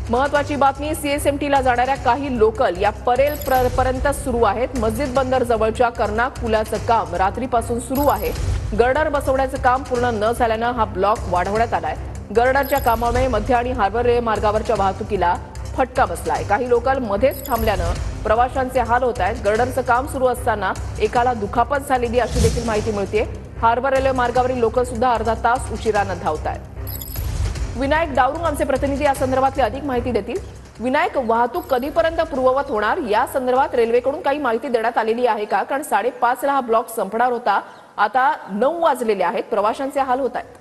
महत्वाची बातमी, सीएसएमटीला जाणाऱ्या काही लोकल या परेल पर्यंत सुरू आहेत। मस्जिद बंदर जवळच्या कर्नाक पुलाचं काम रात्रीपासून सुरू आहे। गर्डर बसवण्याचं काम पूर्ण न झाल्यानं हा ब्लॉक वाढवण्यात आलाय। गर्डरच्या कामामुळे मध्य आणि हार्बर रेल्वे मार्गावरच्या वाहतुकीला फटका बसलाय। काही लोकल मध्येच थांबल्यानं प्रवाशांचे हाल होत आहेत। गर्डरचं काम सुरू असताना एकाला दुखापत झालेली अशी देखील माहिती मिळते। हार्बर रेल्वे मार्गावरील लोकल सुद्धा अर्धा तास उशिरानं धावतायत। विनायक डावरुंग आमचे प्रतिनिधी या संदर्भातली अधिक माहिती देतील। विनायक, वाहतूक कधीपर्यंत पूर्ववत होणार या संदर्भात रेल्वेकडून काही माहिती देण्यात आलेली आहे का? कारण 5:30 ला हा ब्लॉक संपणार होता, आता 9 वाजलेले आहेत, प्रवाशांचे हाल होत आहेत।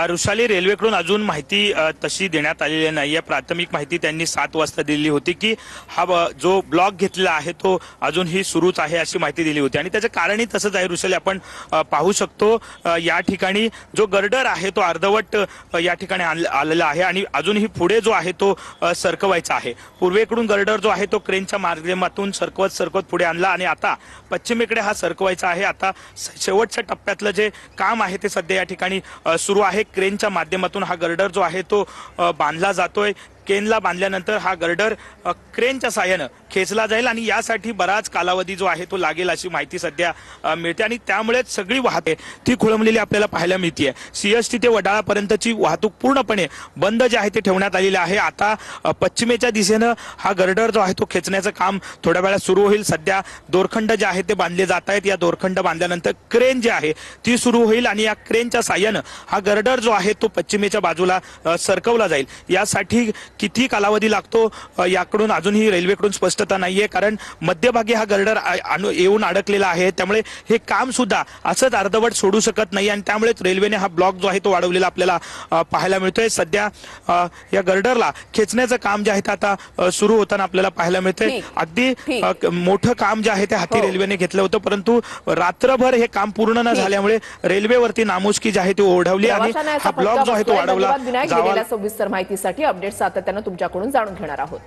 रुशाली, रेल्वेकडून अजून माहिती तशी देण्यात आलेली नाहीये। प्राथमिक माहिती त्यांनी 7 वाजता दिली होती की हा जो ब्लॉक घेतलेला आहे तो अजूनही सुरूच आहे अशी माहिती दिली होती आणि त्याचं कारणही तसंच आहे। रुशाली, आपण पाहू शकतो या ठिकाणी जो गर्डर आहे तो अर्धवट या ठिकाणी आलेला आहे आणि अजूनही पुढे जो आहे तो सरकवायचा आहे। पूर्वेकडून गर्डर जो आहे तो क्रेनच्या माध्यमातून सरकवत पुढे आणला आणि आता पश्चिमेकडे हा सरकवायचा आहे। आता शेवटच्या टप्प्यातलं जे काम आहे ते सध्या या ठिकाणी सुरू आहे। क्रेनच्या माध्यमातून हा गर्डर जो आहे तो बांधला जातोय। क्रेनला बांधल्यानंतर हा गर्डर क्रेनच्या साहाय्याने खेचला जाईल आणि यासाठी बराच कालावधी जो आहे तो लागेल अशी माहिती सध्या मिळते आणि त्यामुळे सगळी वाहतूक ती खोळंबलेली आपल्याला पाहायला मिळते। सीएसटी ते वडाळापर्यंतची वाहतूक पूर्णपणे बंद जे आहे ते ठेवण्यात आलेले आहे। आता पश्चिमेच्या दिशेनं हा गर्डर जो आहे तो खेचण्याचं काम थोड्या वेळात सुरू होईल। सध्या दोरखंड जे आहे ते बांधले जात आहेत। या दोरखंड बांधल्यानंतर क्रेन जी आहे ती सुरू होईल आणि या क्रेनच्या साहाय्याने हा गर्डर जो आहे तो पश्चिमेच्या बाजूला सरकवला जाईल। यासाठी किती कालावधी लागतो याकडून अजूनही रेल्वेकडून स्पष्टता नाहीये, कारण मध्यभागी हा गर्डर येऊन अडकलेला आहे। त्यामुळे हे काम सुद्धा असंच अर्धवट सोडू शकत नाही आणि त्यामुळे रेल्वेने हा ब्लॉक जो आहे तो वाढवलेला आपल्याला पाहायला मिळतोय। सध्या या गर्डरला खेचण्याचं काम जे आहे ते आता सुरू होताना आपल्याला पाहायला मिळतंय। अगदी मोठं काम जे आहे ते हाती रेल्वेने घेतलं होतं, परंतु रात्रभर हे काम पूर्ण न झाल्यामुळे रेल्वेवरती नामुष्की जी आहे ती ओढवली आणि हा ब्लॉक जो आहे तो वाढवला जावा। सविस्तर माहितीसाठी अपडेट सातत्याने तुमच्याकडून जाणून घेणार आहोत।